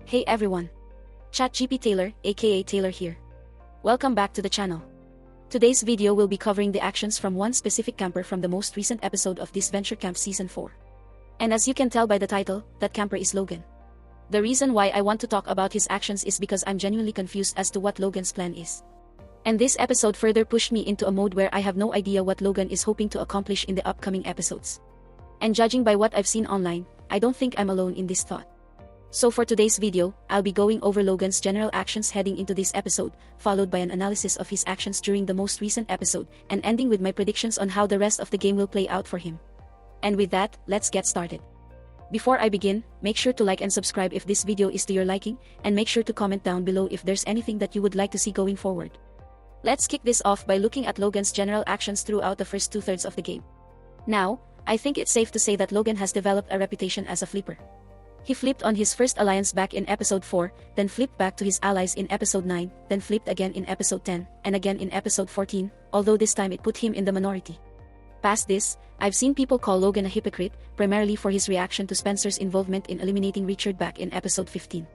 Hey everyone! ChatGP Taylor, aka Taylor here. Welcome back to the channel. Today's video will be covering the actions from one specific camper from the most recent episode of Disventure Camp Season 4. And as you can tell by the title, that camper is Logan. The reason why I want to talk about his actions is because I'm genuinely confused as to what Logan's plan is. And this episode further pushed me into a mode where I have no idea what Logan is hoping to accomplish in the upcoming episodes. And judging by what I've seen online, I don't think I'm alone in this thought. So for today's video, I'll be going over Logan's general actions heading into this episode, followed by an analysis of his actions during the most recent episode, and ending with my predictions on how the rest of the game will play out for him. And with that, let's get started. Before I begin, make sure to like and subscribe if this video is to your liking, and make sure to comment down below if there's anything that you would like to see going forward. Let's kick this off by looking at Logan's general actions throughout the first two-thirds of the game. Now, I think it's safe to say that Logan has developed a reputation as a flipper. He flipped on his first alliance back in episode 4, then flipped back to his allies in episode 9, then flipped again in episode 10, and again in episode 14, although this time it put him in the minority. Past this, I've seen people call Logan a hypocrite, primarily for his reaction to Spencer's involvement in eliminating Richard back in episode 15.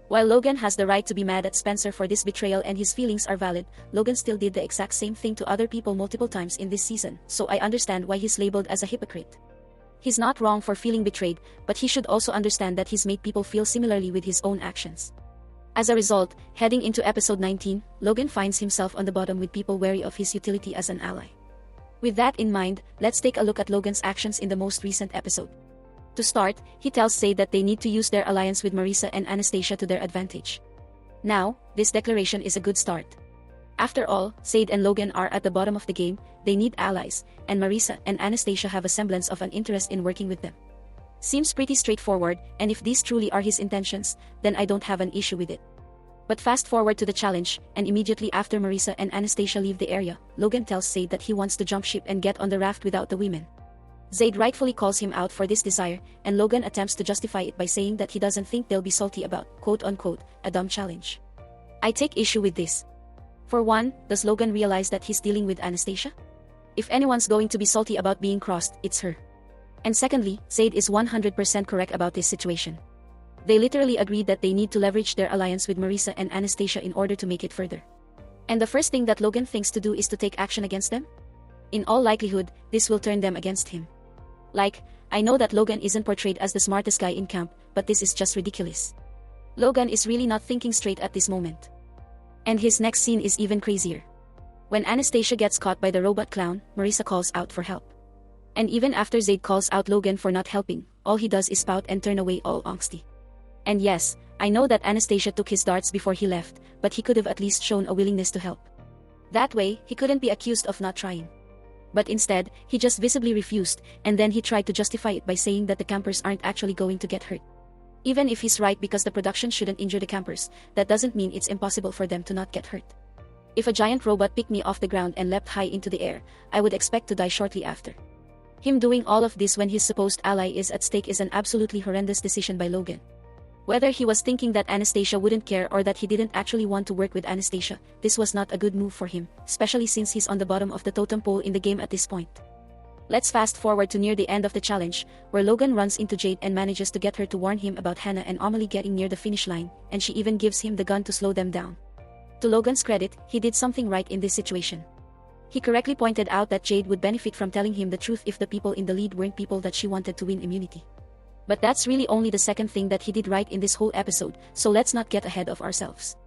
While Logan has the right to be mad at Spencer for this betrayal and his feelings are valid, Logan still did the exact same thing to other people multiple times in this season, so I understand why he's labeled as a hypocrite. He's not wrong for feeling betrayed, but he should also understand that he's made people feel similarly with his own actions. As a result, heading into episode 19, Logan finds himself on the bottom with people wary of his utility as an ally. With that in mind, let's take a look at Logan's actions in the most recent episode. To start, he tells Zayd that they need to use their alliance with Marissa and Anastasia to their advantage. Now, this declaration is a good start. After all, Zayd and Logan are at the bottom of the game, they need allies, and Marissa and Anastasia have a semblance of an interest in working with them. Seems pretty straightforward, and if these truly are his intentions, then I don't have an issue with it. But fast forward to the challenge, and immediately after Marissa and Anastasia leave the area, Logan tells Zayd that he wants to jump ship and get on the raft without the women. Zayd rightfully calls him out for this desire, and Logan attempts to justify it by saying that he doesn't think they'll be salty about, quote-unquote, a dumb challenge. I take issue with this. For one, does Logan realize that he's dealing with Anastasia? If anyone's going to be salty about being crossed, it's her. And secondly, Zayd is 100% correct about this situation. They literally agreed that they need to leverage their alliance with Marissa and Anastasia in order to make it further. And the first thing that Logan thinks to do is to take action against them? In all likelihood, this will turn them against him. Like, I know that Logan isn't portrayed as the smartest guy in camp, but this is just ridiculous. Logan is really not thinking straight at this moment. And his next scene is even crazier. When Anastasia gets caught by the robot clown, Marissa calls out for help. And even after Zayd calls out Logan for not helping, all he does is pout and turn away all angsty. And yes, I know that Anastasia took his darts before he left, but he could have at least shown a willingness to help. That way, he couldn't be accused of not trying. But instead, he just visibly refused, and then he tried to justify it by saying that the campers aren't actually going to get hurt. Even if he's right because the production shouldn't injure the campers, that doesn't mean it's impossible for them to not get hurt. If a giant robot picked me off the ground and leapt high into the air, I would expect to die shortly after. Him doing all of this when his supposed ally is at stake is an absolutely horrendous decision by Logan. Whether he was thinking that Anastasia wouldn't care or that he didn't actually want to work with Anastasia, this was not a good move for him, especially since he's on the bottom of the totem pole in the game at this point. Let's fast forward to near the end of the challenge, where Logan runs into Jade and manages to get her to warn him about Hannah and Amelie getting near the finish line, and she even gives him the gun to slow them down. To Logan's credit, he did something right in this situation. He correctly pointed out that Jade would benefit from telling him the truth if the people in the lead weren't people that she wanted to win immunity. But that's really only the second thing that he did right in this whole episode, so let's not get ahead of ourselves.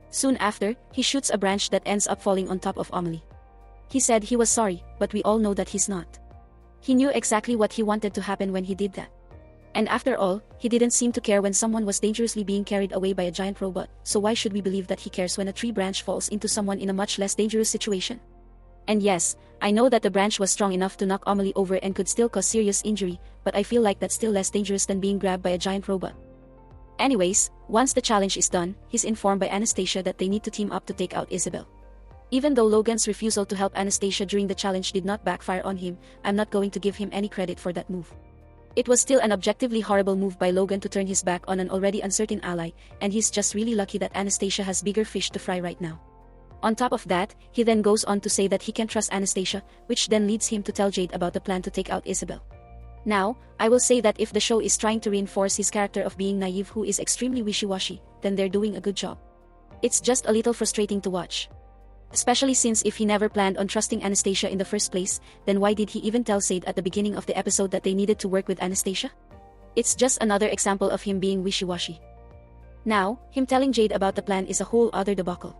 Soon after, he shoots a branch that ends up falling on top of Amelie. He said he was sorry, but we all know that he's not. He knew exactly what he wanted to happen when he did that. And after all, he didn't seem to care when someone was dangerously being carried away by a giant robot, so why should we believe that he cares when a tree branch falls into someone in a much less dangerous situation? And yes, I know that the branch was strong enough to knock Amelie over and could still cause serious injury, but I feel like that's still less dangerous than being grabbed by a giant robot. Anyways, once the challenge is done, he's informed by Anastasia that they need to team up to take out Isabel. Even though Logan's refusal to help Anastasia during the challenge did not backfire on him, I'm not going to give him any credit for that move. It was still an objectively horrible move by Logan to turn his back on an already uncertain ally, and he's just really lucky that Anastasia has bigger fish to fry right now. On top of that, he then goes on to say that he can trust Anastasia, which then leads him to tell Jade about the plan to take out Isabel. Now, I will say that if the show is trying to reinforce his character of being naive who is extremely wishy-washy, then they're doing a good job. It's just a little frustrating to watch. Especially since if he never planned on trusting Anastasia in the first place, then why did he even tell Sade at the beginning of the episode that they needed to work with Anastasia? It's just another example of him being wishy-washy. Now, him telling Jade about the plan is a whole other debacle.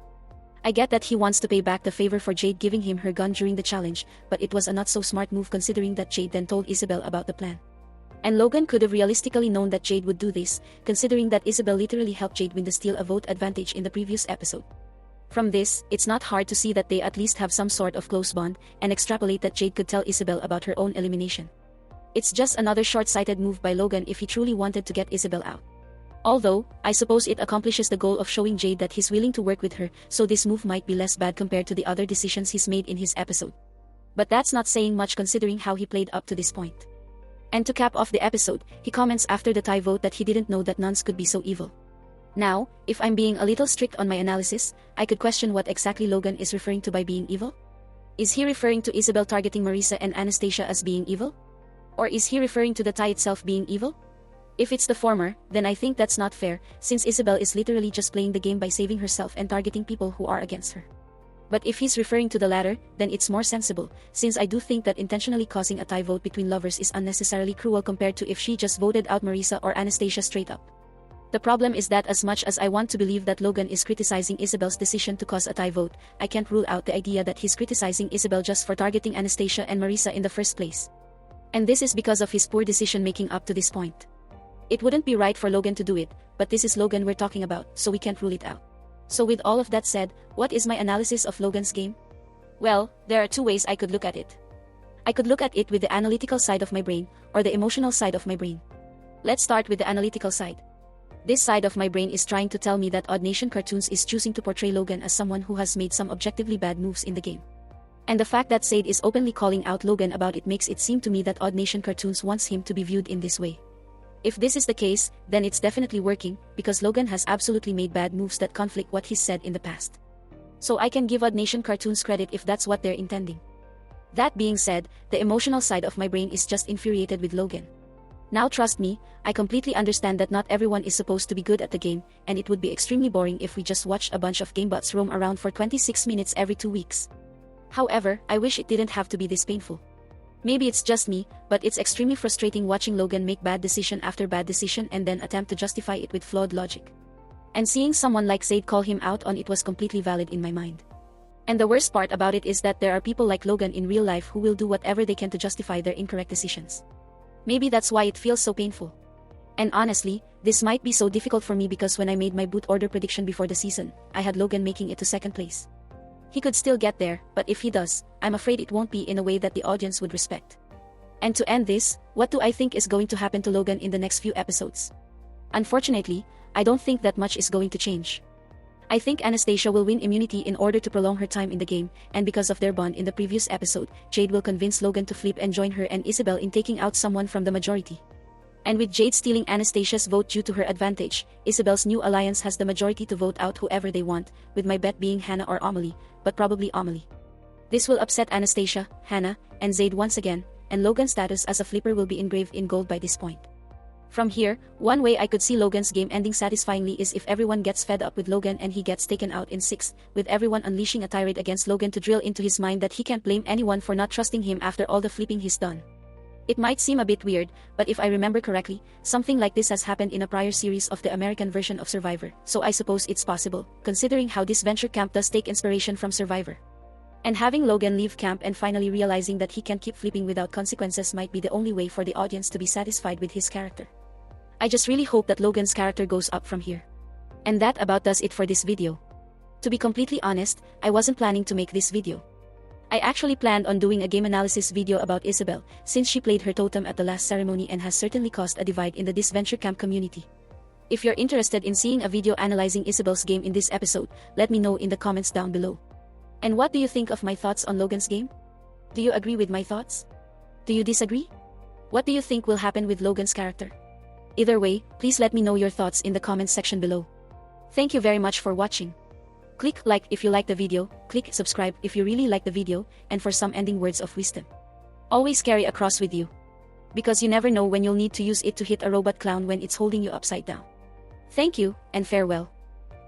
I get that he wants to pay back the favor for Jade giving him her gun during the challenge, but it was a not-so-smart move considering that Jade then told Isabel about the plan. And Logan could have realistically known that Jade would do this, considering that Isabel literally helped Jade win the steal a vote advantage in the previous episode. From this, it's not hard to see that they at least have some sort of close bond, and extrapolate that Jade could tell Isabel about her own elimination. It's just another short-sighted move by Logan if he truly wanted to get Isabel out. Although, I suppose it accomplishes the goal of showing Jade that he's willing to work with her, so this move might be less bad compared to the other decisions he's made in his episode. But that's not saying much considering how he played up to this point. And to cap off the episode, he comments after the tie vote that he didn't know that nuns could be so evil. Now, if I'm being a little strict on my analysis, I could question what exactly Logan is referring to by being evil. Is he referring to Isabel targeting Marissa and Anastasia as being evil? Or is he referring to the tie itself being evil? If it's the former, then I think that's not fair, since Isabel is literally just playing the game by saving herself and targeting people who are against her. But if he's referring to the latter, then it's more sensible, since I do think that intentionally causing a tie vote between lovers is unnecessarily cruel compared to if she just voted out Marissa or Anastasia straight up. The problem is that as much as I want to believe that Logan is criticizing Isabel's decision to cause a tie vote, I can't rule out the idea that he's criticizing Isabel just for targeting Anastasia and Marissa in the first place. And this is because of his poor decision-making up to this point. It wouldn't be right for Logan to do it, but this is Logan we're talking about, so we can't rule it out. So with all of that said, what is my analysis of Logan's game? Well, there are two ways I could look at it. I could look at it with the analytical side of my brain, or the emotional side of my brain. Let's start with the analytical side. This side of my brain is trying to tell me that Odd Nation Cartoons is choosing to portray Logan as someone who has made some objectively bad moves in the game. And the fact that Sade is openly calling out Logan about it makes it seem to me that Odd Nation Cartoons wants him to be viewed in this way. If this is the case, then it's definitely working, because Logan has absolutely made bad moves that conflict what he's said in the past. So I can give Odd Nation Cartoons credit if that's what they're intending. That being said, the emotional side of my brain is just infuriated with Logan. Now trust me, I completely understand that not everyone is supposed to be good at the game, and it would be extremely boring if we just watched a bunch of gamebots roam around for 26 minutes every 2 weeks. However, I wish it didn't have to be this painful. Maybe it's just me, but it's extremely frustrating watching Logan make bad decision after bad decision and then attempt to justify it with flawed logic. And seeing someone like Sade call him out on it was completely valid in my mind. And the worst part about it is that there are people like Logan in real life who will do whatever they can to justify their incorrect decisions. Maybe that's why it feels so painful. And honestly, this might be so difficult for me because when I made my boot order prediction before the season, I had Logan making it to second place. He could still get there, but if he does, I'm afraid it won't be in a way that the audience would respect. And to end this, what do I think is going to happen to Logan in the next few episodes? Unfortunately, I don't think that much is going to change. I think Anastasia will win immunity in order to prolong her time in the game, and because of their bond in the previous episode, Jade will convince Logan to flip and join her and Isabel in taking out someone from the majority. And with Jade stealing Anastasia's vote due to her advantage, Isabel's new alliance has the majority to vote out whoever they want, with my bet being Hannah or Amelie, but probably Amelie. This will upset Anastasia, Hannah, and Jade once again, and Logan's status as a flipper will be engraved in gold by this point. From here, one way I could see Logan's game ending satisfyingly is if everyone gets fed up with Logan and he gets taken out in 6, with everyone unleashing a tirade against Logan to drill into his mind that he can't blame anyone for not trusting him after all the flipping he's done. It might seem a bit weird, but if I remember correctly, something like this has happened in a prior series of the American version of Survivor, so I suppose it's possible, considering how Disventure Camp does take inspiration from Survivor. And having Logan leave camp and finally realizing that he can keep flipping without consequences might be the only way for the audience to be satisfied with his character. I just really hope that Logan's character goes up from here. And that about does it for this video. To be completely honest, I wasn't planning to make this video. I actually planned on doing a game analysis video about Isabel, since she played her totem at the last ceremony and has certainly caused a divide in the Disventure Camp community. If you're interested in seeing a video analyzing Isabel's game in this episode, let me know in the comments down below. And what do you think of my thoughts on Logan's game? Do you agree with my thoughts? Do you disagree? What do you think will happen with Logan's character? Either way, please let me know your thoughts in the comments section below. Thank you very much for watching. Click like if you like the video, click subscribe if you really like the video, and for some ending words of wisdom. Always carry a cross with you. because you never know when you'll need to use it to hit a robot clown when it's holding you upside down. Thank you, and farewell.